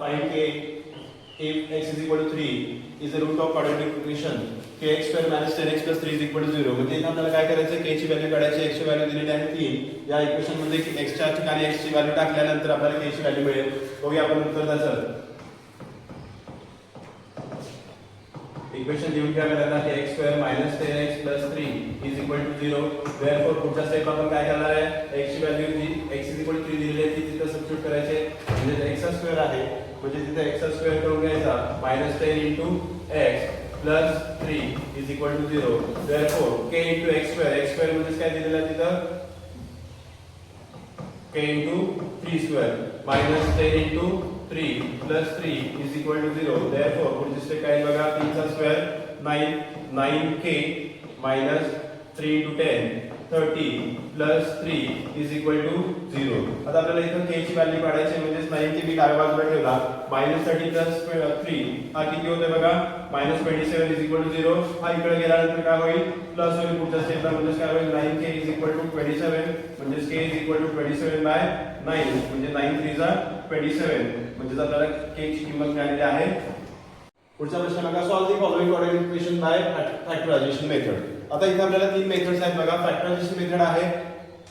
find k if x is equal to 3 is the root of quadratic equation kx square minus 10x plus 3 is equal to 0. म्हणजे इथे आपल्याला काय करायचं k ची value काढायची, x ची व्हॅल्यू दिलेली आहे 3. या इक्वेशन मध्ये x च्या ठिकाणी x ची व्हॅल्यू टाकल्यानंतर आपल्याला k ची व्हॅल्यू मिळेल. बघूया आपण उत्तर त्याचं. इक्वेशन लिहून घ्या आपल्याला की x square minus 10x plus 3 is equal to 0. therefore पुढच्या स्टेप आपण काय करणार आहे, x ची व्हॅल्यू जी x is equal to 3 दिलेली आहे ती तिथे सबस्टिट्यूट करायचे. म्हणजे x स्क्वेअर आहे म्हणजे तिथे x स्क्वेअर करून घ्यायचा minus 10 into x plus 3 is equal to 0. therefore k into x square म्हणजे काय दिलेलं आहे तिथं k into 3 square minus 10 into 3 plus 3 is equal to 0. therefore पुढची स्टेप काय बघा, 3 चा square 9k minus 3 into 10 30 plus 3 is equal to 0. आता आपल्याला इथं k ची व्हॅल्यू काढायची म्हणजे 9 मी डाव्या बाजूला ठेवला minus 30 plus 3 हा किती होतोय बघा minus 27 is equal to 0. हा इकडे गेल्यानंतर काय होईल प्लस होईल पुढच्या स्टेपला म्हणजे काय होईल 9k is equal to 27 म्हणजे k is equal to 27 by 9 म्हणजे 9 3 जा 27 म्हणजे आपल्याला k ची किंमत मिळालेली आहे. पुढचा प्रश्न बघा, solve the following quadratic equation by factorisation method. आता इथे आपल्याला तीन मेथड्स आहेत बघा, फॅक्टरायझेशन मेथड आहे,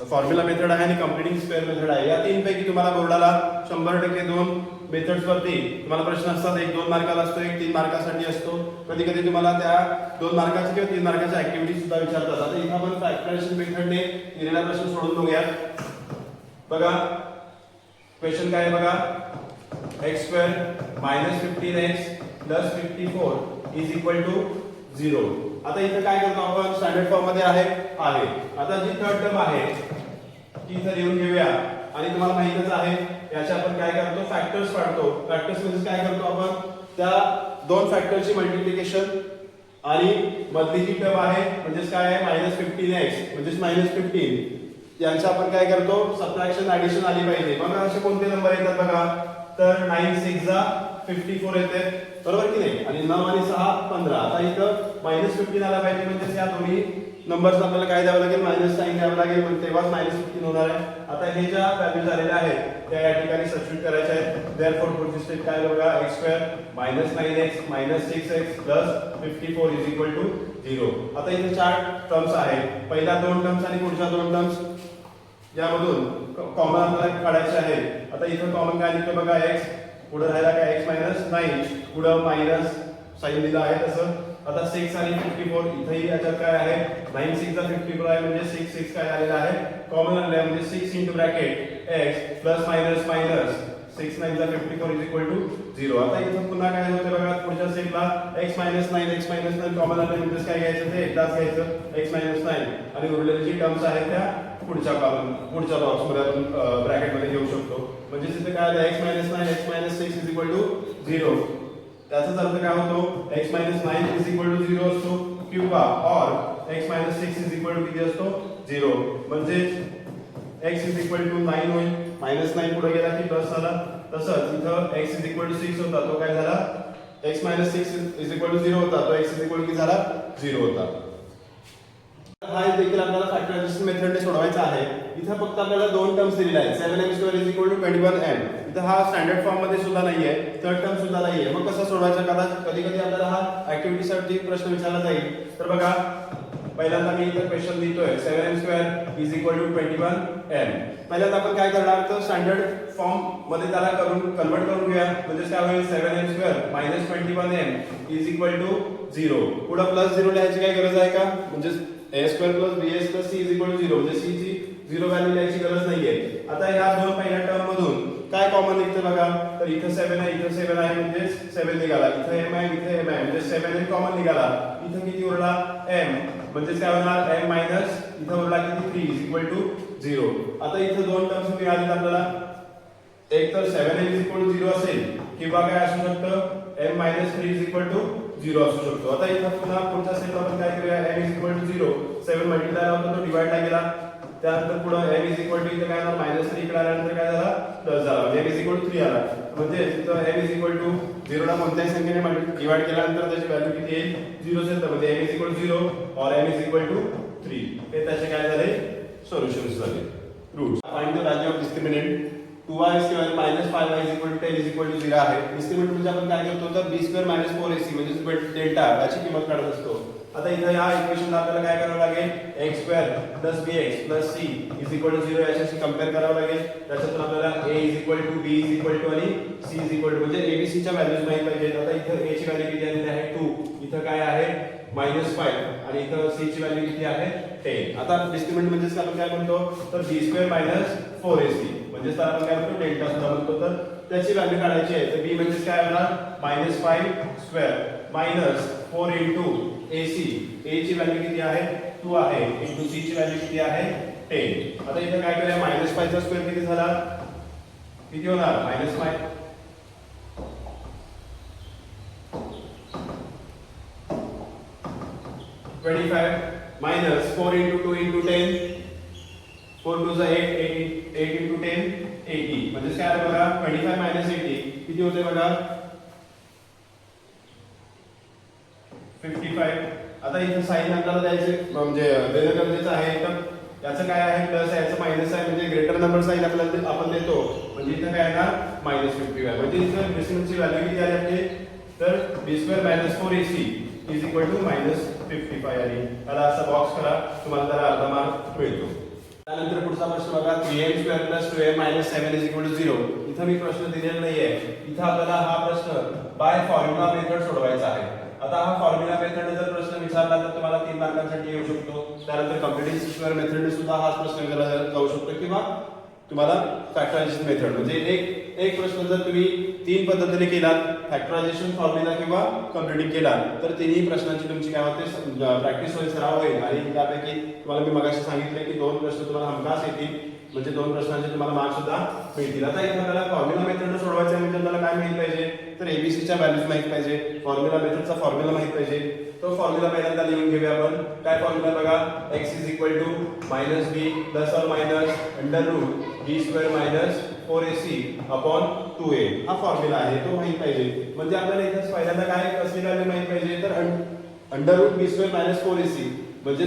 फॉर्म्युला मेथड आहे आणि कम्प्लिटिंग स्क्वेअर मेथड आहे. या तीन पैकी तुम्हाला बोर्डाला 100% दोन मेथड्स वरती तुम्हाला प्रश्न असतात. एक 2 मार्काला असतो, एक 3 मार्कासाठी असतो. कधी कधी तुम्हाला त्या 2 मार्काची किंवा 3 मार्काच्या ऍक्टिव्हिटी सुद्धा विचारतात. आता इथे आपण फॅक्टरायझेशन मेथडने दिलेला प्रश्न सोडून बघूया. बघा क्वेश्चन काय आहे बघा, x square minus 15x plus 54 is equal to 0. आता इथे काय करतो आपण, स्टँडर्ड फॉर्म मध्ये आहे. आता जी थर्ड टर्म आहे ती इथे लिहून घेऊया आणि तुम्हाला माहितच आहे याचे आपण काय करतो, फॅक्टर्स काढतो. फॅक्टर्स म्हणजे काय करतो आपण, त्या दोन फॅक्टरची मल्टिप्लिकेशन आणि मधली जी टर्म आहे म्हणजे काय आहे -15x म्हणजे -15 यांचं आपण काय करतो, सबट्रॅक्शन ऍडिशन आली पाहिजे. बघा असे कोणते नंबर येतात बघा, तर 9 6 जा 54 येते बरोबर की नाही, आणि 9 आणि 6 15. आता इथं -15 आला पाहिजे म्हणजे या दोन्ही नंबर्स आपल्याला काय द्यावं लागेल, मायनस साइन द्यावं लागेल म्हणजे तेव्हाच -15 होणार आहे. आता हे ज्या व्हॅल्यू झालेल्या आहेत त्या या ठिकाणी सबस्टिट्यूट करायच्या आहेत. देयरफॉर पुढची स्टेप काय बघा, x square -9x -6x 54 is equal to 0. आता इथे चार टर्म्स आहेत, पहिल्या दोन टर्म्स आणि पुढच्या दोन टर्म्स यामधून कॉमन आपल्याला काढायचे आहे. आता इथे कॉमन काय निघतं बघा, x पुढे राहिला काय x -9 पुढे मायनस साइन दिला आहे तसं. आता 6 आणि 54 इथेही याच्यात काय आहे, 9 6 चा 54 आहे म्हणजे 6 6 काय आलेला आहे कॉमन आलेला आहे म्हणजे 6 into bracket x plus minus minus 6 9 चा 54 इज इक्वल टू 0. आता इथं पुन्हा काय होते बघा, पुढच्या स्टेपला x -9 कॉमन आले म्हणजे काय घ्यायचं, ते एकदाच घ्यायचं x -9 आणि उरलेली जी टर्म्स आहेत त्या पुढच्या बॉक्स मध्ये आपण ब्रॅकेट मध्ये घेऊ शकतो. म्हणजे तिथे काय आलं x -9 x -6 is equal to 0. त्याचाच अर्थ काय होतो, x -9 इज इक्वल टू 0 असतो किंवा और x -6 इज इक्वल टू किती असतो 0. म्हणजे x इज इक्वल टू 9 होईल, -9 पुढे गेला की प्लस झाला. तसंच इथं x इज इक्वल टू 6 होता तो काय झाला, x -6 इज इक्वल टू 0 होता तो x इज इक्वल टू किती झाला 0 होता. हा देखील आपल्याला फॅक्टरायझेशन मेथडने सोडवायचा आहे. इथे फक्त आपल्याला दोन टर्म्स दिलेल्या आहेत, 7m² is equal to 21m. इथे हा स्टँडर्ड फॉर्म मध्ये सुद्धा नाहीये, थर्ड टर्म सुद्धा नाहीये. मग कसं सोडवायचं, कधी कधी आपल्याला हा ऍक्टिव्हिटीसाठी प्रश्न विचारला जाईल. तर बघा पहिल्यांदा मी इथे क्वेश्चन लिहितोय 7m² is equal to 21m. पहिल्यांदा आपण काय करणार, तर स्टँडर्ड फॉर्म मध्ये त्याला कन्वर्ट करून घेऊया. म्हणजे काय होईल, 7m² -21m is equal to 0. पुढे प्लस 0 लिहायची काय गरज आहे का, म्हणजे a² + bs + c = 0 म्हणजे c ची 0 व्हॅल्यू लिहायची गरज नाहीये. आता या दोन पहिल्या टर्म मधून काय कॉमन निघते बघा, तर इथे 7 आहे इथे 7 आहे म्हणजे 7 निघाला, इथे m आहे इथे m आहे म्हणजे 7m कॉमन निघाला. इथे किती उरला m म्हणजे काय होणार m मायनस इथे उरला किती 3 इज इक्वल टू 0. आता इथे दोन टर्म्स मिळाले आपल्याला, एक तर 7m इज इक्वल टू 0 असेल किंवा काय असू शकतं m - 3 इज इक्वल टू 0 असू शकतो. आता इथं पुन्हा पुढच्या स्टेपला आपण काय करूया, m is equal to 0 7 multiply होतो तो डिवाइडला गेला. त्यानंतर पुढे m इज इक्वल टू इथे काय झालं -3 इकडे आल्यानंतर काय झाला प्लस झाला म्हणजे m इज इक्वल टू 3 आला. म्हणजे इथं m इज इक्वल टू 0 ला कोणत्याही संख्येने डिवाइड केल्यानंतर त्याची व्हॅल्यू किती येईल 0 असेल तर म्हणजे m इज इक्वल टू 0 और m इज इक्वल टू 3 हे त्याचे काय झाले सोल्युशन्स झाले. Roots find the value of discriminant 2y square minus 5y is equal to 10 is equal to 0 आहे. डिस्क्रिमिनंट म्हणजे आपण काय करतो तर b स्क्वेअर मायनस 4ac म्हणजे डेल्टा याची किंमत काढत असतो. आता इथे या इक्वेशनला आपल्याला काय करावं लागेल, x square plus bx plus c is equal to 0 याच्याशी कंपेअर करावं लागेल. त्याच्यातून आपल्याला a is equal to b is equal to आणि c इज इक्वल टू म्हणजे abc च्या व्हॅल्यूज माहित पाहिजेत. आता इथे a ची व्हॅल्यू किती आलेली आहे 2, इथं काय आहे -5 आणि इथं c ची व्हॅल्यू किती आहे 10. आता डिस्क्रिमिनंट म्हणजे आपण काय म्हणतो तर b स्क्वेअर मायनस 4ac म्हणजे आपण काय म्हणतो डेल्टा सुद्धा म्हणतो. तर त्याची व्हॅल्यू काढायची आहे. तर b म्हणजे काय होणार -5 square minus 4 into ac, a ची व्हॅल्यू किती आहे 2 आहे इंटू c ची व्हॅल्यू किती आहे 10. आता इथे काय करूया -5 चा स्क्वेअर किती झाला, किती होणार -5 25 मायनस 4 इंटू 2 इंटू 10 4 2 8 इंटू 10 80 म्हणजे काय आलं बघा 25 मायनस 80 किती होते बघा 55. आता इथे साइन आपल्याला द्यायचे म्हणजे देणं गरजेचं आहे. तर याचं काय आहे प्लस आहे याचं मायनस आहे म्हणजे ग्रेटर नंबर साइन आपल्याला आपण देतो म्हणजे इथे काय येणार -55 म्हणजे इथे डिस्टन्सची व्हॅल्यू किती आली आपली तर b square minus 4ac is equal to -55 आली. त्याला असा बॉक्स करा तुम्हाला त्याला अर्धा मार्क मिळतो. त्यानंतर पुढचा प्रश्न बघा 3m square plus 2m minus 7 is equal to 0. इथं मी प्रश्न दिलेला नाहीये. इथं आपल्याला हा प्रश्न बाय फॉर्म्युला मेथड सोडवायचा आहे. आता हा फॉर्म्युला मेथड जर प्रश्न विचारला तर तुम्हाला 3 मार्कांसाठी येऊ शकतो. त्यानंतर कॉम्प्युटेशन स्क्वेअर मेथडने सुद्धा हा प्रश्न विचारला जाऊ शकतो किंवा तुम्हाला फॅक्टरायझेशन मेथड म्हणजे एक प्रश्न जर तुम्ही 3 पद्धतीने केला फॅक्टरायझेशन फॉर्म्युला किंवा कॉम्प्युटिंग केला तर तिन्ही प्रश्नांची तुमची काय होते प्रॅक्टिस होईल, सराव होईल. आणि त्यापैकी तुम्हाला मी मगाशी सांगितले की 2 प्रश्न तुम्हाला हमखास येतील म्हणजे 2 प्रश्नांचे तुम्हाला मार्क सुद्धा मिळतील. आता इथे आपल्याला फॉर्म्युला मेथड सोडवायचं आहे म्हणजे आपल्याला काय माहित पाहिजे तर एबीसीच्या व्हॅल्यूज माहित पाहिजे, फॉर्म्युला मेथडचा फॉर्म्युला माहित पाहिजे. तो फॉर्म्युला पहिल्यांदा लिहून घेऊया आपण. काय फॉर्म्युला बघा x is equal to -b plus और minus under root b square minus 4ac upon 2a हा फॉर्म्युला आहे तो माहित पाहिजे. म्हणजे आपल्याला इथे पहिल्यांदा काय कसली व्हॅल्यू माहित पाहिजे तर under root b square minus 4ac म्हणजे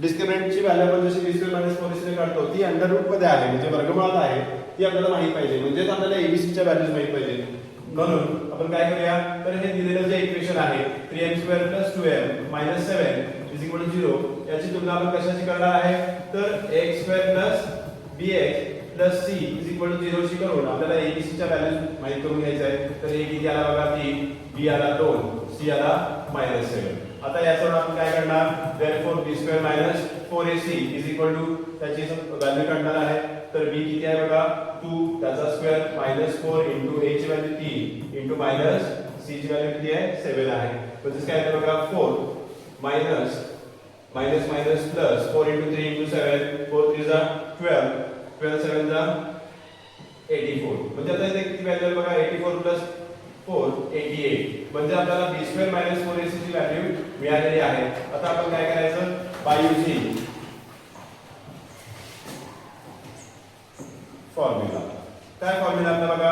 डिस्क्रिमिनंटची व्हॅल्यू आपण जशी b स्क्वेअर मायनस 4ac ने काढतो ती अंडर रूट मध्ये आहे म्हणजे वर्गमुळात आहे ती आपल्याला माहित पाहिजे. म्हणजे आपल्याला एबीसीच्या व्हॅल्यूज माहित पाहिजे. म्हणून आपण काय करूया तर हे दिलेलं जे इक्वेशन आहे 3m square plus 2m minus 7 is equal to 0 याची तुलना आपण कशाशी करणार आहे तर x square plus bx plus c is equal to 0 शी करून आपल्याला abc च्या व्हॅल्यूज माहित करून घ्यायचं आहे. तर a किती आला बघा 3, b आला 2, c आला -7. आता याच्यावर आपण काय करणार therefore b square minus 4ac is equal to त्याची व्हॅल्यू काढणार आहे. तर b किती आहे बघा 2 त्याचा स्क्वेअर -4 इंटू a ची व्हॅल्यू 3 इंटू मायनस c ची व्हॅल्यू किती आहे 7 आहे. म्हणजे काय आहे बघा 4 minus minus minus plus 4 into 3 into 7 4 3 जा 12 12 7 जा 84 म्हणजे आता इथे किती व्हॅल्यू आहे बघा 84 प्लस 4 88 म्हणजे आपल्याला b स्क्वेअर मायनस 4ac ची व्हॅल्यू मिळालेली आहे. आता आपण काय करायचं बाय युजिंग फॉर्म्युला. काय फॉर्म्युला आपला बघा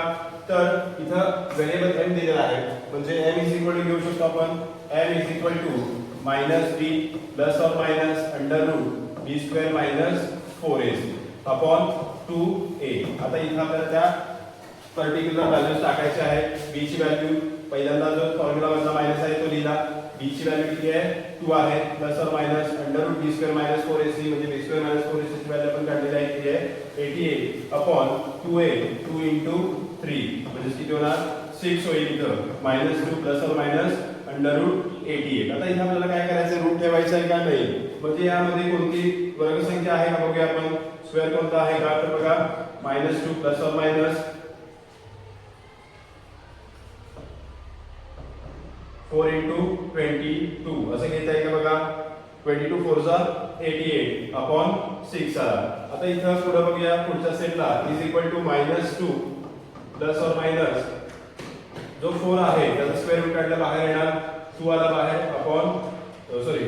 तर इथं व्हेरिएबल m दिलेला आहे म्हणजे m इज इक्वल टू घेऊ शकतो आपण m is equal to -b plus और minus under root b square minus 4ac upon 2a. आता इथं आपल्याला त्या पर्टिक्युलर व्हॅल्यूज टाकायचे आहे. b ची व्हॅल्यू पहिल्यांदा जो फॉर्म्युला मधला मायनस आहे तो लिहिला. b ची व्हॅल्यू किती आहे 2 आहे प्लस और minus under root b square minus 4ac म्हणजे b स्क्वेअर मायनस 4ac ची व्हॅल्यू आपण काढलेली आहे किती आहे 88 अपॉन 2a 2 इंटू 3 म्हणजे किती होणार 6 होईल. इथं -2 प्लस और मायनस अंडर रूट 88. आता इथे आपल्याला काय करायचं रूट ठेवायचं आहे का नाही म्हणजे यामध्ये कोणती वर्गसंख्या आहे का बघूया आपण. स्क्वेअर कोणता आहे का तर बघा -2 प्लस और मायनस 4 इंटू 22 असं घेता येईल का बघा 22 4 जा 88 अपॉन 6 आला. आता इथं पुढे बघूया पुढच्या सेटला इज इक्वल टू -2 प्लस और मायनस जो 4 आहे त्याचा स्क्वेअर रूट काढला बाहेर येणार 2 आला बाहेर अपॉन सॉरी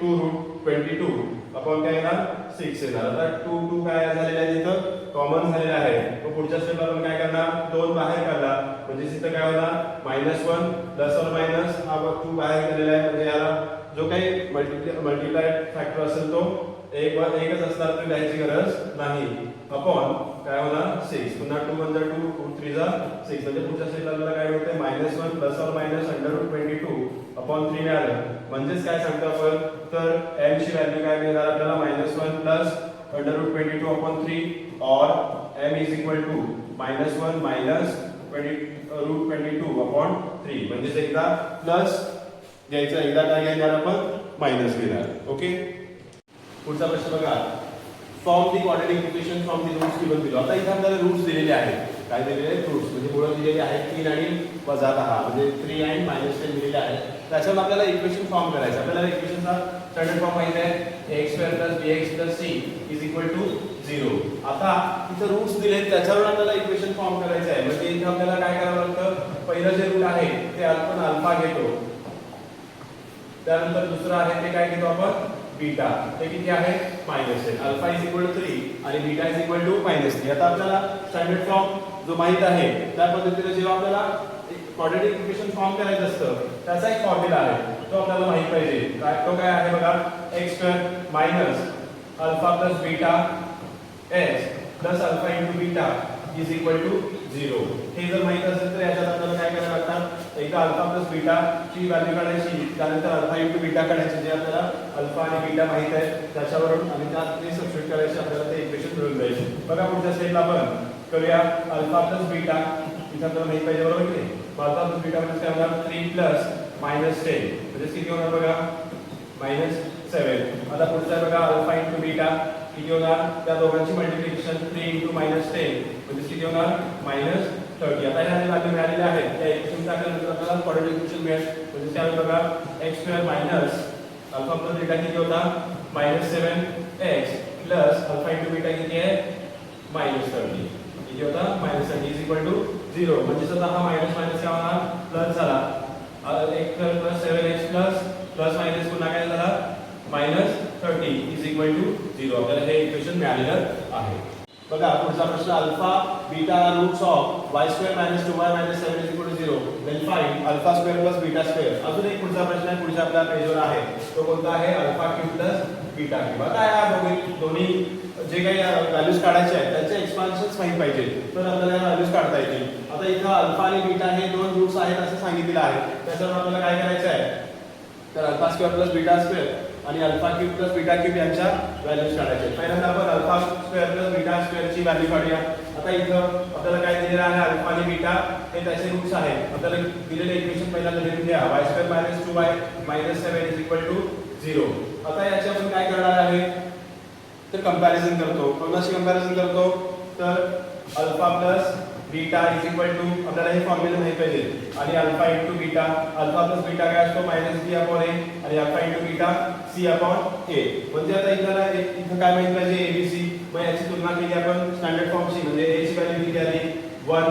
2 रूट 22 अपॉन काय येणार 6 येणार. आता 2 काय झालेला आहे इथं कॉमन झालेला आहे. मग पुढच्या स्टेपला आपण काय करणार 2 बाहेर काढला म्हणजे इथं काय होणार -1 प्लस और मायनस हा 2 बाहेर गेलेला आहे म्हणजे याला जो काही मल्टिप्लाय फॅक्टर असेल तो एकच असणार तर लिहायची गरज नाही. अपॉन काय होणार 6. पुन्हा 2 × 2 2 3 6 म्हणजे पुढच्या स्टेपला आपल्याला काय मिळते -1 प्लस ऑर मायनस √22 अपॉन 3 मिळालं. म्हणजेच काय सांगतो आपण तर m ची व्हॅल्यू काय मिळणार आपल्याला -1 प्लस √22 अपॉन 3 और m is equal to -1 minus √22 upon 3. म्हणजे एकदा प्लस घ्यायचं एकदा काय घेणार आपण मायनस घेणार. ओके. पुढचा प्रश्न बघा. Form the quadratic equation from the roots given below. आता इथे आपल्याला रूट्स दिलेले आहेत. काय दिलेले आहेत रूट्स म्हणजे मुळं दिलेली आहेत 3 आणि -10 म्हणजे 3 आणि -10 दिलेले आहेत. त्याच्यावर आपल्याला इक्वेशन फॉर्म करायचं. आपल्याला इक्वेशनचा स्टँडर्ड फॉर्म माहिती आहे ax² + bx + c = 0. आता इथे रूट्स दिलेत त्याच्यावर आपल्याला इक्वेशन फॉर्म करायचं आहे. म्हणजे इथे आपल्याला काय करावं लागतं पहिलं जे रूट आहे ते आपण अल्फा घेतो. त्यानंतर दुसरं आहे ते काय घेतो आपण बीटा. ते किती आहे -10. अल्फा = 3 आणि बीटा = -3. आता आपल्याला स्टँडर्ड फॉर्म जो माहित आहे त्या पद्धतीने जेव्हा आपल्याला क्वाड्रॅटिक इक्वेशन फॉर्म करायचं असतं त्याचा एक फॉर्म्युला आहे तो आपल्याला माहित पाहिजे. तो काय आहे बघा x² - alpha + beta x + alpha * beta = 0. हे जर माहित असेल तर याच्यात आपल्याला काय करायला लागतं एकदा अल्फा + बीटा ची व्हॅल्यू काढायची त्यानंतर अल्फा * बीटा काढायचे जे आपल्याला अल्फा आणि बीटा माहित आहे त्याच्यावरून आणि त्यात ते सबस्टिट्यूट करायचे आपल्याला ते इक्वेशन मिळून जाईल. बघा पुढच्या स्टेपला आपण करूया अल्फा + बीटा इथे आपल्याला माहित पाहिजे बरोबर की अल्फा + बीटा म्हणजे काय होणार 3 + -10 म्हणजे किती होणार बघा -7. आता पुढचा बघा अल्फा * बीटा किती होणार त्या दोघांची मल्टिप्लिकेशन 3 × -10 म्हणजे किती होणार -30. आता ह्या ज्या व्हॅल्यू मिळालेल्या आहेत त्या इक्वेशन टाकल्यानंतर आपल्याला क्वाड्रॅटिक इक्वेशन मिळेल. म्हणजे काय होईल बघा x² - अल्फा + बीटा किती होता -7x प्लस अल्फा * बीटा किती आहे -30 किती होता -30 = 0. म्हणजे आता हा मायनस मायनस काय होणार प्लस झाला x² + 7x प्लस मायनस पुन्हा काय झाला -30 = 0. आपल्याला हे इक्वेशन मिळालेलं आहे. बघा पुढचा प्रश्न alpha beta roots of y² - 2y - 7 = 0 then find अल्फा² + बीटा². अजून एक पुढचा प्रश्न आहे पुढच्या आपल्या पेजवर आहे तो कोणता आहे अल्फा क्यूब + बीटा क्यूब. आता या दोन्ही जे काही व्हॅल्यूज काढायचे आहेत त्याचे एक्सपान्शन्स माहित पाहिजे तर आपल्याला व्हॅल्यूज काढता येतील. आता इथं अल्फा आणि बीटा हे दोन रूट्स आहेत असं सांगितलेलं आहे. त्याच्यावर आपल्याला काय करायचं आहे तर अल्फा² + बीटा² आणि अल्फा क्यूब + बीटा क्यूब यांच्या व्हॅल्यूज काढायच्या. पहिल्यांदा आपण अल्फा² + बीटा² ची व्हॅल्यू काढूया. आता इथं आपल्याला काय दिलेलं आहे अल्फा आणि बीटा हे त्याचे रूट्स आहेत. आपल्याला दिलेले इक्वेशन पहिल्यांदा लिहून घ्या y² - 2y - 7 = 0. आता याचे आपण काय करणार आहे तर कंपॅरिझन करतो. कोणाशी कंपॅरिझन करतो तर अल्फा + बीटा = आपल्याला हे फॉर्म्युला माहित पाहिजे आणि अल्फा * बीटा अल्फा + बीटा काय असतो -b/a आणि अल्फा * बीटा c/a. म्हणजे आता इथं काय माहित पाहिजे abc. मग याची तुलना केली आपण स्टँडर्ड फॉर्मशी म्हणजे a ची व्हॅल्यू किती आली 1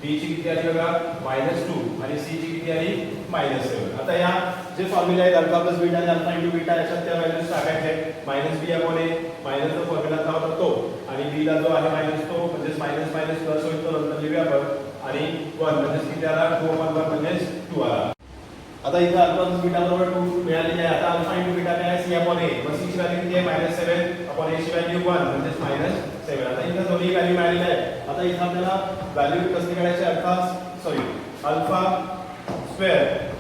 b ची किती आली बघा -2 आणि c ची किती आली -7. आता या जे फॉर्म्युला आहेत अल्फा + बीटा आणि अल्फा * बीटा याच्यात त्या व्हॅल्यूज टाकायच्या आहेत -b/a मायनसचा फॉर्म्युला होता तो आणि b ला जो आहे मायनस तो म्हणजे मायनस मायनस प्लस होईल तो नंतर लिहूया आपण आणि 1 म्हणजे किती आला 2/1 म्हणजे 2 आला. आता इथे अल्फा + बीटा बरोबर 2 मिळालेली आहे. आता अल्फा * बीटा काय आहे c/a. मग c ची व्हॅल्यू किती आहे -7 a ची व्हॅल्यू 1 म्हणजे -7. आता इथे दोन्ही व्हॅल्यू मिळालेल्या आहेत. आता इथे आपल्याला व्हॅल्यू कसली काढायची अल्फा ²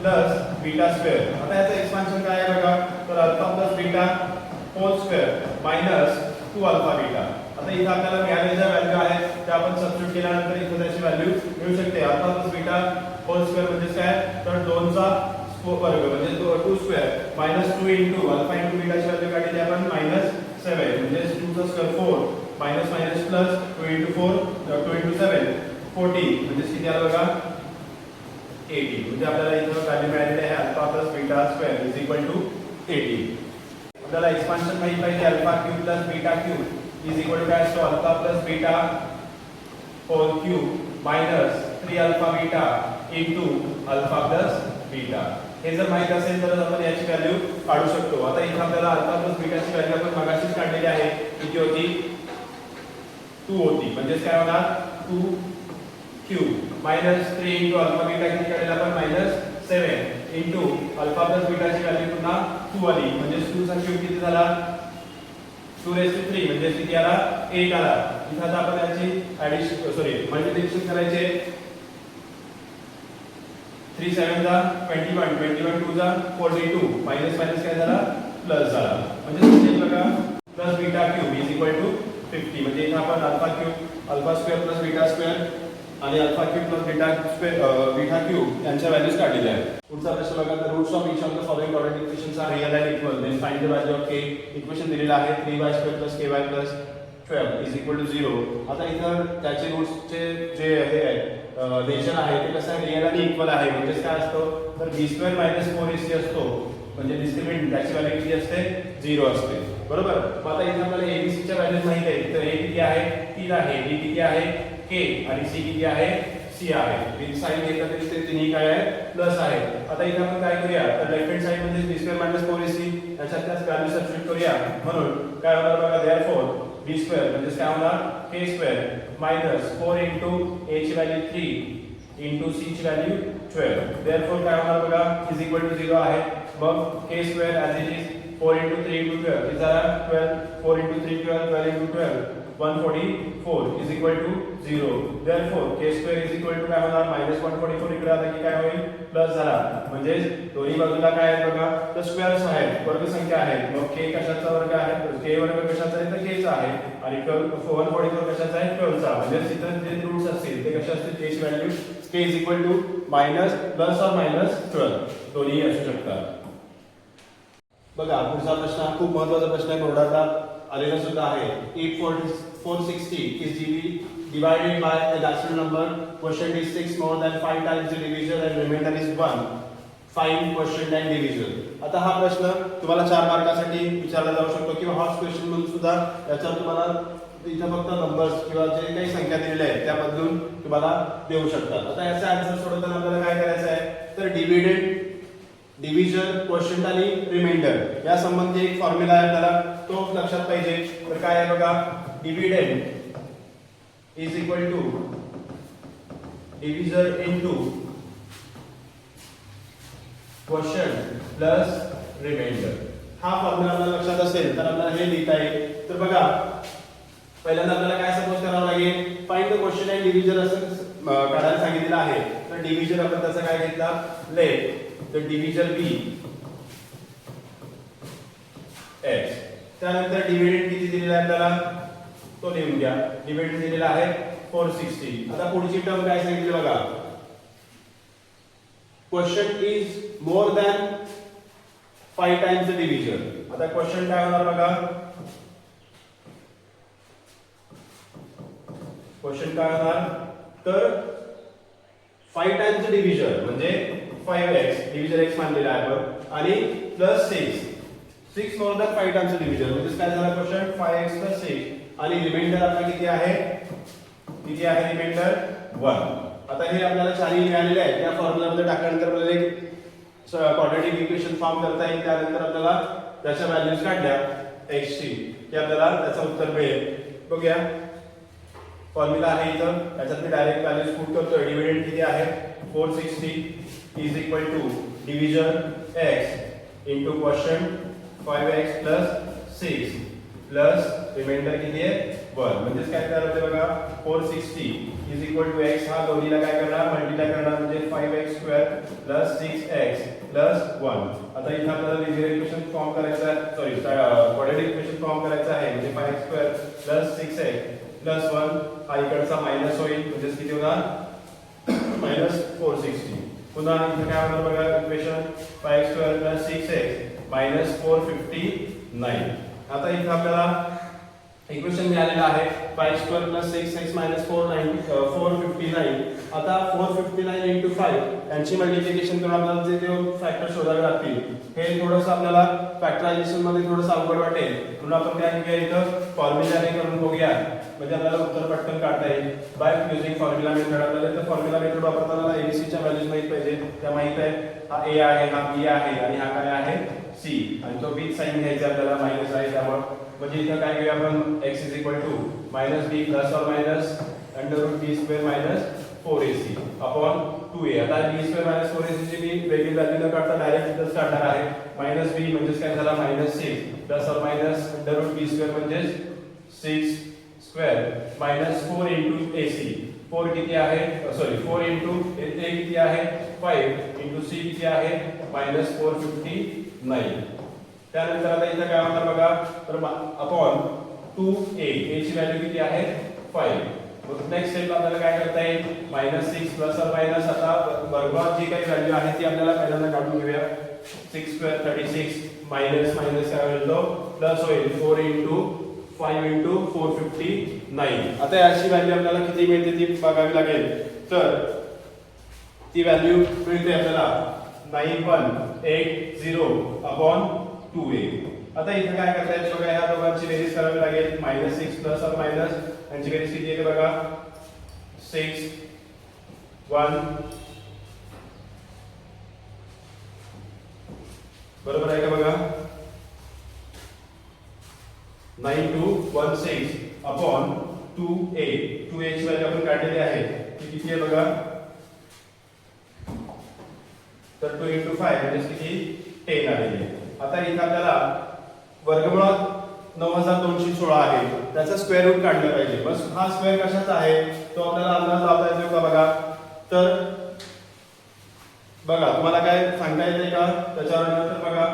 + बीटा². आता याचं एक्सपान्शन काय आहे बघा तर alpha + beta whole square -2 alpha beta. आता इथे आपल्याला मिळालेल्या व्हॅल्यू आहेत त्या आपण सबस्टिट्यूट केल्यानंतर इथे त्याची व्हॅल्यू मिळू शकते. अल्फा + बीटा होल स्क्वेअर म्हणजे काय तर 2 चा वर्ग म्हणजे 2² -2 * अल्फा * बीटाची व्हॅल्यू काढली आपण -7 म्हणजे 2 चा स्क्वेअर 4 मायनस मायनस प्लस 2 * 4 2 * 7 40 म्हणजे किती आलं बघा 80. म्हणजे आपल्याला इथे व्हॅल्यू मिळालेली आहे अल्फा + बीटा² = 80. आपल्याला एक्सपान्शन माहित पाहिजे अल्फा क्यूब + बीटा क्यूब काय असतो alpha + beta whole cube -3 alpha beta alpha + beta. हे जर माहित असेल तर आपण याची व्हॅल्यू काढू शकतो. आता इथे आपल्याला अल्फा + बीटाची व्हॅल्यू आपण मगाशीच काढलेली आहे किती होती 2 होती म्हणजे काय होणार 2 क्यूब -3 * अल्फा बीटा किती काढलेला आपण -7 अल्फा + बीटाची व्हॅल्यू पुन्हा 2 आली म्हणजे 2 चा क्यूब किती झाला 2 raised to 3 म्हणजे किती आला 8 आला. इथे आता आपण याची मल्टिप्लिकेशन करायचे. 3 7 जा 21 21 2 जा 42 मायनस मायनस काय झाला प्लस झाला. म्हणजे इथे बघा plus beta cube is equal to 50 म्हणजे इथे आपण alpha square plus beta square आणि alpha cube plus beta cube यांच्या व्हॅल्यूज काढलेल्या आहेत. पुढचा प्रश्न बघा तर roots of each of the following quadratic equations are real and equal then find the value of k. Equation दिलेलं आहे 3y² + ky + 12 is equal to 0. आता इथं त्याचे रूट्सचे जे हे आहे रिलेशन आहे ते कसं आहे रिअल आणि इक्वल आहे. म्हणजे काय असतं तर b² - 4ac असतो म्हणजे डिस्क्रिमिनंट त्याची व्हॅल्यू किती असते 0 असते. बरोबर. मग आता इथे आपल्याला abc च्या व्हॅल्यूज माहित आहे. तर a किती आहे 3 आहे, b किती आहे k आणि c किती आहे c आहे. विथ साइन घेतलं तरी ते तिन्ही काय आहे प्लस आहे. आता इथे आपण काय करूया तर लेफ्ट हँड साइड मध्ये b² - 4ac याच्यातल्याच व्हॅल्यू सबस्टिट्यूट करूया. म्हणून काय होणार बघा देयरफॉर b² म्हणजे काय होणार k² - 4 into a ची व्हॅल्यू 3 into c ची व्हॅल्यू 12. देयरफॉर काय होणार बघा इज इक्वल टू 0 आहे. मग k² as it is 4 into 3 into 12 is 12. 4 into 3 12 12 into 12 144 is equal to 0. Therefore k² is equal to काय होणार -144 इकडे आला की काय होईल प्लस झाला. म्हणजे दोन्ही बाजूला काय आहे बघा तर स्क्वेअर्स आहेत वर्ग संख्या आहेत. मग k कशाचा वर्ग आहे k वर्ग कशाचा आहे तर k चा आहे आणि 144 कशाचा आहे 12 चा. म्हणजे इथं जे रूट्स असतील ते कशा असतील k ची value k is equal to +or -12 दोन्ही असू शकतात. बघा पुढचा प्रश्न खूप महत्त्वाचा प्रश्न आहे बोर्डातला आलेला सुद्धा आहे. If 460 is divided by a rational number, quotient is 6 more than 5 times the divisor and remainder is 1. Find quotient and divisor. आता हा प्रश्न तुम्हाला 4 मार्कासाठी विचारला जाऊ शकतो किंवा हॉट क्वेश्चन म्हणून सुद्धा याच्यावर तुम्हाला इथं फक्त नंबर्स किंवा जे काही संख्या दिलेल्या आहेत त्या बदलून तुम्हाला देऊ शकतात. आता याचा आन्सर सोडवताना आपल्याला काय करायचं आहे तर डिव्हिजन क्वोशंट आणि रिमाइंडर या संबंधी एक फॉर्म्युला आहे त्याला तो लक्षात पाहिजे. तर काय आहे बघा dividend is equal to divisor into quotient plus remainder. हा फॉर्म्युला आपल्याला लक्षात असेल तर आपल्याला हे लिहिता येईल. तर बघा पहिल्यांदा आपल्याला काय सपोज करावं लागेल फाइंड द क्वोशंट अँड डिव्हिजर असं काढायला सांगितलेलं आहे. तर डिव्हिजर आपण त्याचा काय घेतला लेट तर डिव्हिजन b x. त्यानंतर डिव्हिडंड किती दिलेला आहे आपल्याला तो लिहून घ्या. डिव्हिडंड दिलेला आहे 460. आता पुढची टर्म काय सांगितली बघा quotient is more than 5 times the division. आता क्वोशंट काय होणार बघा क्वोशंट काय होणार तर 5 टाइम्स द डिव्हिजन म्हणजे 5x डिव्हिजन x मानलेला आहे आपण आणि plus 6 more than 5 times division म्हणजे काय झाला क्वोशंट 5x + 6 आणि रिमाइंडर आपला किती आहे रिमाइंडर 1. आता हे आपल्याला चारही मिळालेले आहे. त्या फॉर्म्युला मध्ये टाकल्यानंतर आपल्याला एक क्वाड्रॅटिक इक्वेशन फॉर्म करता येईल. त्यानंतर आपल्याला त्याच्या व्हॅल्यूज काढल्या x ची की आपल्याला त्याचं उत्तर मिळेल. बघूया फॉर्म्युला आहे इथं त्याच्यात मी डायरेक्ट व्हॅल्यूज पुट करतोय. डिव्हिडंड किती आहे 460 is equal to division x into quotient 5x plus 6 plus remainder किती आहे 1. म्हणजे काय करायचं बघा 460 is equal to x हा दोन्हीला काय करणार मल्टिप्लाय करणार म्हणजे 5x² plus 6x plus 1. आता इथे आपल्याला लिनिअर इक्वेशन फॉर्म करायचा आहे क्वाड्रॅटिक इक्वेशन फॉर्म करायचा आहे म्हणजे 5x² plus 6x plus 1 हा इकडचा मायनस होईल म्हणजे किती होणार -460. पुन्हा इथे काय होणार बघा इक्वेशन 5x² plus 6x -459. आता इथे आपल्याला इक्वेशन मिळालेलं आहे 5x² plus 6x -459. आता 459 into 5 यांची मल्टिप्लिकेशन करून आपल्याला जे फॅक्टर शोधावे लागतील. हे थोडंसं आपल्याला फॅक्टरायझेशन मध्ये थोडंसं अवघड वाटेल म्हणून आपण काय करूया इथं फॉर्म्युलाने करून बघूया म्हणजे आपल्याला उत्तर पटकन काढता येईल. By using formula method. आपल्याला तर फॉर्म्युला मेथड वापरताना एबीसी च्या व्हॅल्यूज माहित पाहिजे. त्या माहित आहे हा ए आहे हा बी आहे आणि हा काय आहे सी आणि तो बी साइन घ्यायचा आपल्याला मायनस आहे त्यामुळे म्हणजे इथं काय घेऊया आपण x is equal to -b plus or minus √b² - 4ac upon 2a. आता b स्क्वेअर मायनस 4ac ची मी वेगळी व्हॅल्यू न काढता डायरेक्ट इथंच काढणार आहे. मायनस b म्हणजे काय झाला -6 प्लस और minus under root b square म्हणजे 6 स्क्वेअर मायनस 4 इंटू ac. 4 किती आहे, सॉरी 4 इंटू a किती आहे 5 इंटू c किती आहे मायनस 459. त्यानंतर आता इथं काय होणार बघा, तर अपॉन 2a, a ची व्हॅल्यू किती आहे 5. मग नेक्स्ट स्टेप आपल्याला काय करता येईल, -6 प्लस और मायनस आता वर्गमूळात जी काही व्हॅल्यू आहे ती आपल्याला पहिल्यांदा काढून घेऊया. 6 स्क्वेअर 36 मायनस मायनस काय होईल तो प्लस होईल 4 इंटू 5 इंटू 459. आता याची व्हॅल्यू आपल्याला किती मिळते ती बघावी लागेल. तर ती व्हॅल्यू मिळते आपल्याला 9180 अपॉन 2a. आता इथे काय करता येईल बघा, ह्या दोघांची बेरीज करावी लागेल. -6 प्लस और मायनस यांची बेरीज किती येते बघा 6 1 बरोबर आहे का बघा 9216 अपॉन 2a. 2a ची व्हॅल्यू आपण काढलेली आहे ती किती आहे बघा, तर 2 इंटू 5 म्हणजे किती 10 आलेली आहे. आता इथे आपल्याला वर्गमूळात 9216 आहे, त्याचा स्क्वेअर रूट काढलं पाहिजे. बस हा स्क्वेअर कशाचा आहे तो आपल्याला अंदाज लावता येतो का बघा. तर बघा तुम्हाला काय सांगता येते का त्याच्यावर नंतर बघा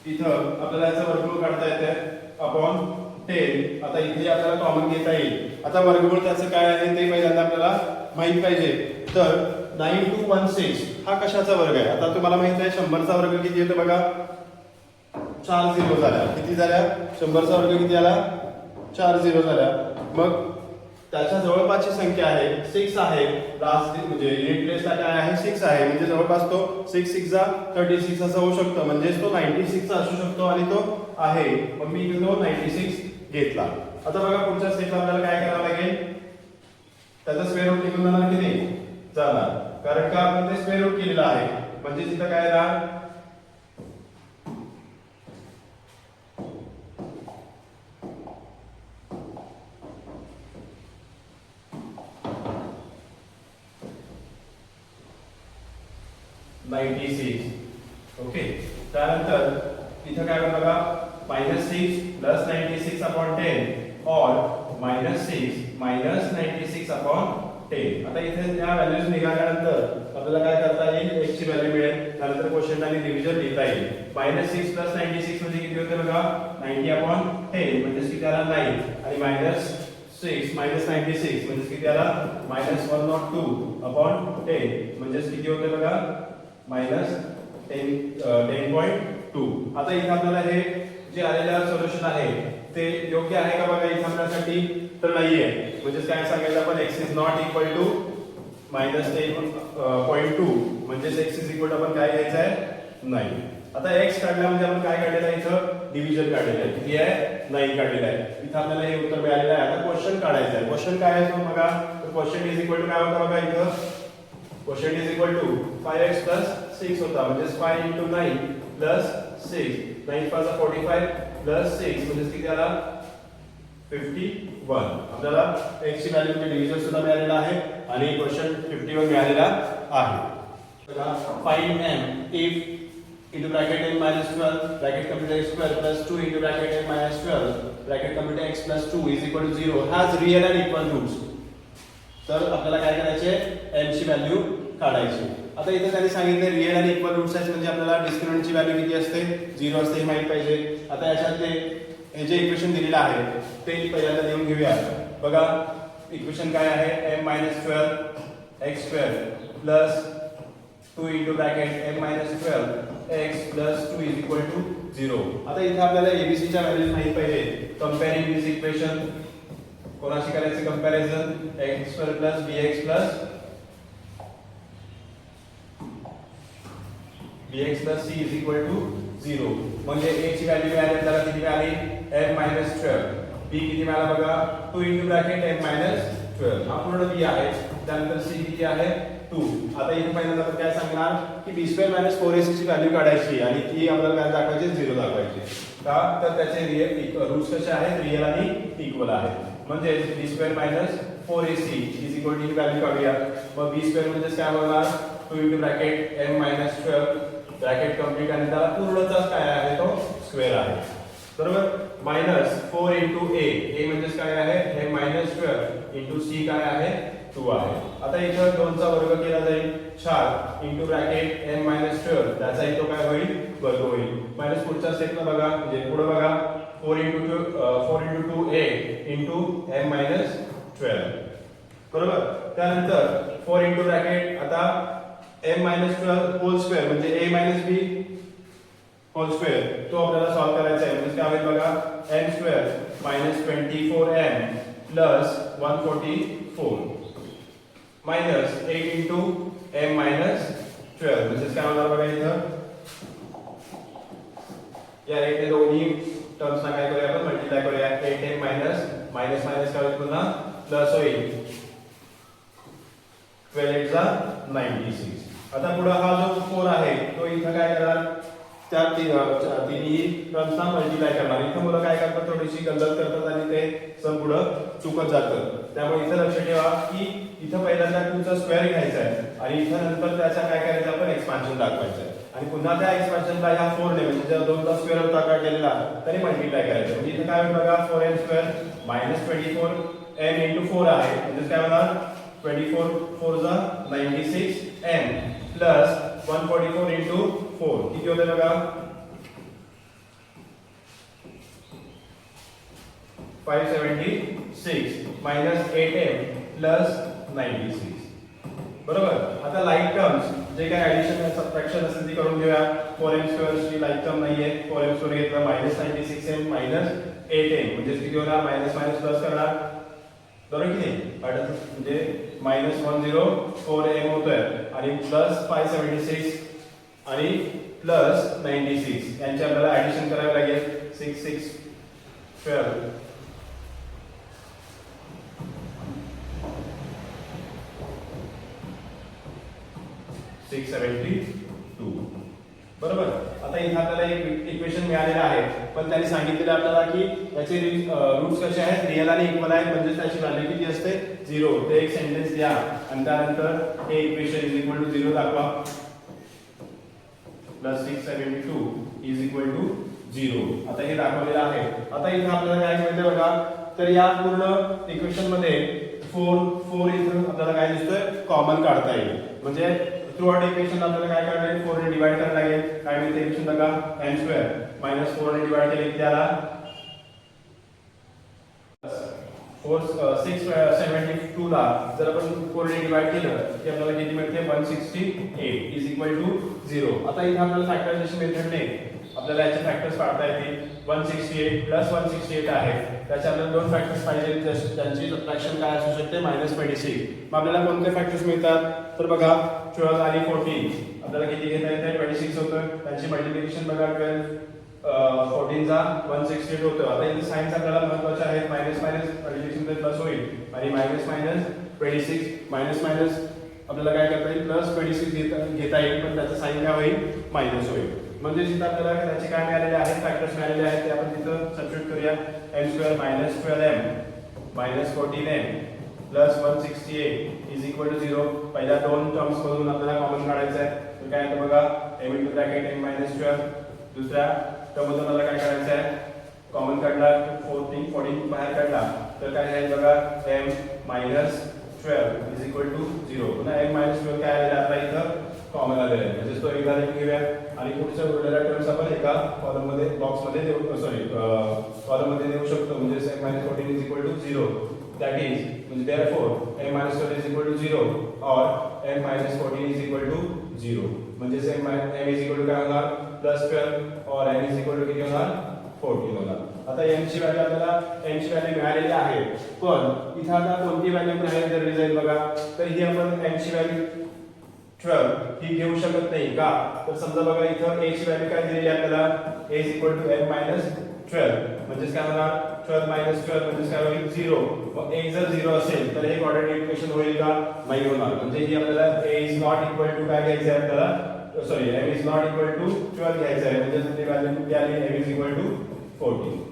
इथं आपल्याला याचा वर्गमूळ काढता येते अपॉन 10. आता इथे आपल्याला कॉमन घेता येईल. आता वर्गमूळ त्याचं काय आहे ते पहिल्यांदा आपल्याला माहित पाहिजे. तर 9216 हा कशाचा वर्ग आहे. आता तुम्हाला माहित आहे 100चा वर्ग किती येतो बघा 4 झिरो झाल्या. किती झाल्या 100चा वर्ग किती आला 4 झिरो झाल्या. मग त्याच्या जवळपासची संख्या आहे 6 आहे. लास्ट म्हणजे युनिट प्लेसला काय आहे 6 आहे, म्हणजे जवळपास तो 6 6 जा 36 असं होऊ शकतो. म्हणजे तो 96 चा असू शकतो आणि तो आहे. मग मी इथे तो 96 घेतला. आता बघा पुढच्या स्टेपला आपल्याला काय करावं लागेल, त्याचा स्क्वेअर रूट निघून जाणार की नाही जाणार, कारण का आपण ते स्क्वेअर रूट केलेलं आहे. म्हणजे तिथं काय राहणार 96. ओके. त्यानंतर इथं काय होतं बघा -6 प्लस 96 अपॉन 10 और -6 मायनस 96 अपॉन 10. आता इथे त्या व्हॅल्यूज निघाल्यानंतर आपल्याला काय करता येईल x ची व्हॅल्यू मिळेल. त्यानंतर क्वोशंट आणि डिव्हिजन लिहिता येईल. -6 प्लस 96 म्हणजे किती होते बघा 90 अपॉन 10 म्हणजे किती आला 9 आणि -6 मायनस 96 म्हणजे किती आला -102 अपॉन 10 म्हणजे किती होते बघा -10.2. आता इथे आपल्याला हे जे आलेलं सोल्युशन आहे ते योग्य आहे का बघा इथे आपल्यासाठी तर नाहीये. म्हणजे काय सांगायचं आपण x is not equal to -10.2 म्हणजे x इज इक्वल टू आपण काय घ्यायचं आहे 9. आता x काढला म्हणजे आपण काय काढलेलं आहे इथं डिव्हिजन काढलेलं आहे. किती आहे 9 काढलेलं आहे. इथे आपल्याला हे उत्तर मिळालेलं आहे. आता क्वेश्चन काढायचं आहे. क्वेश्चन काय आहे तो बघा, तर क्वेश्चन इज इक्वल टू काय होता बघा इथं question is equal to 5x plus 6 होता म्हणजे 5 इंटू 9 प्लस 6 9 5 45 प्लस 6 म्हणजे किती आला 51. आपल्याला x ची व्हॅल्यू म्हणजे डिव्हिजन सुद्धा मिळालेला आहे आणि क्वेश्चन 51 मिळालेला आहे. बघा find m if into bracket n minus 12 bracket complete x square plus 2 into bracket n minus 12 bracket complete x plus 2 is equal to 0 has real and equal roots. तर आपल्याला काय करायचे m ची व्हॅल्यू काढायची. आता इथे त्यांनी सांगितले रिअल आणि इक्वल रूट्स आहेत म्हणजे आपल्याला डिस्क्रिमिनंटची व्हॅल्यू किती असते 0 असते हे माहित पाहिजे. आता याच्यातले हे जे इक्वेशन दिलेलं आहे ते पहिल्यांदा लिहून घेऊया. बघा इक्वेशन काय आहे m-12 x square plus 2 into bracket m-12 x plus 2 is equal to 0. आता इथे आपल्याला abc च्या व्हॅल्यूज माहित पाहिजे. कंपेअरिंग दिस इक्वेशन कोणाशी करायचे comparison x square plus bx plus bx plus c is equal to 0. म्हणजे a ची व्हॅल्यू मिळाली त्याला किती मिळाली m-12. b किती मिळाला बघा 2 into bracket m-12 हा पूर्ण b आहे. त्यानंतर c किती आहे 2. आता इथे पहिल्यांदा आपण काय सांगणार की b² - 4ac ची व्हॅल्यू काढायची आणि ती आपल्याला काय दाखवायची 0 दाखवायची. का तर त्याचे रिअल रूट्स कसे आहेत रिअल आणि इक्वल आहेत. म्हणजे b² - 4ac is equal to value काढूया. मग बी स्क्वेअर म्हणजे काय होणार 2 into bracket m minus 12 bracket complete आणि त्याला पूर्णचाच काय आहे तो स्क्वेअर आहे बरोबर मायनस 4 इंटू a म्हणजे काय आहे m मायनस 12 इंटू c काय आहे 2 आहे आता इथं 2 चा वर्ग केला जाईल 4 इंटू ब्रॅकेट m मायनस 12 त्याचा इथं काय होईल वर्ग होईल मायनस पुढच्या स्टेपला बघा म्हणजे पुढे बघा 4 into 2a into m minus 12 बरोबर त्यानंतर 4 इंटू ब्रॅकेट आता m मायनस 12 होल स्क्वेअर म्हणजे a minus b whole square तो आपल्याला सॉल्व करायचा आहे म्हणजे काय होईल बघा m square minus 24m plus 144 minus 8 into m minus 12 म्हणजे काय होणार बघा इथं या 8 ने दोन्ही टर्म्स ना काय करूया आपण मल्टिप्लाय करूया 8m मायनस मायनस मायनस काय होईल पुन्हा प्लस होईल 12 8 चा 96 आता पुढे हा जो 4 आहे तो इथं काय करणार त्या तिन्ही टर्म्सना मल्टिप्लाय करणार इथं मुलं काय करतात थोडीशी गल्लत करतात आणि ते सम पुढे चुकत जातं त्यामुळे इथं लक्ष ठेवा की इथं पहिल्यांदा 2 चा स्क्वेअर घ्यायचा आहे आणि इथं नंतर त्याचा काय करायचं आपण एक्सपान्शन दाखवायचं आहे आणि पुन्हा त्या एक्सपान्शनला ह्या 4 ने म्हणजे जर 2 चा स्क्वेअर होता का केलेला तरी मल्टिप्लाय करायचं म्हणजे इथं काय होईल बघा 4m square minus 24m into 4 आहे म्हणजे काय होणार 24 4 जा 96m प्लस 144 इंटू 4 किती होते बघा 576 मायनस 8m प्लस 96 बरोबर आता लाईक टर्म्स जे काय ऍडिशन आणि सबट्रॅक्शन असेल ते करून घेऊया 4m स्क्वेअर ची लाईक टर्म नाहीये 4m स्क्वेअर घेतला मायनस 96m मायनस 8m म्हणजे किती होणार मायनस मायनस प्लस करणार बरोबर की नाही म्हणजे मायनस 104m होतोय आणि प्लस 576 आणि प्लस 96 यांचे आपल्याला ऍडिशन करावे लागेल 6 6 12 672 बरोबर आता इथे आपल्याला एक इक्वेशन मिळालेलं आहे पण त्यांनी सांगितलेलं आपल्याला की याचे रूट्स कसे आहेत रिअल आणि इक्वल आहेत म्हणजे त्याची व्हॅल्यू किती असते 0 ते एक सेंटेन्स द्या आणि त्यानंतर हे इक्वेशन इज इक्वल टू 0 दाखवा प्लस 672 इज इक्वल टू 0 आता हे दाखवलेलं आहे आता इथे आपल्याला काय मिळते बघा तर या पूर्ण इक्वेशन मध्ये 4 इथे आपल्याला काय दिसतोय कॉमन काढता येईल म्हणजे थ्रू आउट इक्वेशन आपल्याला काय करायला लागेल 4 ने डिवाइड करायला लागेल काय मिळते इक्वेशन बघा m स्क्वेअर मायनस 4 ने डिवाइड केले त्याला 672 ला जर आपण 4 ने डिवाइड केलं की आपल्याला किती मिळते 168 इज इक्वल टू 0 आता इथे आपल्याला फॅक्टरायझेशन मेथडने आपल्याला याचे फॅक्टर्स काढता येतील 168 प्लस 168 आहे त्याच्या आपल्याला दोन फॅक्टर्स पाहिजे त्यांची सबट्रॅक्शन काय असू शकते -26 मग आपल्याला कोणते फॅक्टर्स मिळतात तर बघा 12 आणि 14 आपल्याला किती घेता येते 26 होतं त्यांची मल्टिप्लिकेशन बघा 12 14 चा 168 होतं आता इथे साइन्स आपल्याला महत्त्वाचे आहेत मायनस मायनस मल्टिप्लिकेशन मध्ये प्लस होईल आणि मायनस मायनस 26 मायनस मायनस आपल्याला काय करता येईल प्लस 26 घेता येईल पण त्याचं साइन काय होईल मायनस होईल म्हणजे जिथं आपल्याला त्याचे काय मिळालेले आहेत फॅक्टर्स मिळालेले आहेत ते आपण तिथं सबस्टिट्यूट करूया m square minus 12m minus 14m plus 168 is equal to 0 पहिल्या दोन टर्म्स मधून आपल्याला कॉमन काढायचं आहे तर काय आहे बघा m into bracket m minus 12 दुसऱ्या टर्म मधून मला काय करायचं आहे कॉमन काढला 14 बाहेर काढला तर काय आहे बघा m minus 12 is equal to 0 पुन्हा m मायनस 12 काय आलेला आता इथं कॉमन आलेला आहे म्हणजे तो एकदा घेऊया आणि पुढच्या उरलेल्या टर्म्स आपण एका कॉलम मध्ये बॉक्स मध्ये देऊ सॉरी कॉलम मध्ये देऊ शकतो म्हणजे m minus 14 is equal to 0 that is म्हणजे therefore m minus 12 is equal to 0 और m minus 14 is equal to 0 म्हणजे m इज इक्वल टू काय होणार प्लस 12 और m इज इक्वल टू किती होणार 14 होणार आता m ची व्हॅल्यू आपल्याला m ची व्हॅल्यू मिळालेली आहे पण इथे आता कोणती व्हॅल्यू बाहेर धरली जाईल बघा तर ही आपण m ची व्हॅल्यू 12 ही घेऊ शकत नाही का तर समजा बघा इथं a ची व्हॅल्यू काय दिलेली आहे आपल्याला a is equal to m minus 12 म्हणजे काय होणार 12 मायनस 12 म्हणजे काय होईल 0 मग a जर 0 असेल तर हे क्वाड्रॅटिक इक्वेशन होईल का नाही होणार म्हणजे ही आपल्याला a is not equal to काय घ्यायचं आहे आपल्याला sorry m is not equal to 12 घ्यायचं आहे म्हणजे ती व्हॅल्यू किती आली m इज इक्वल टू 14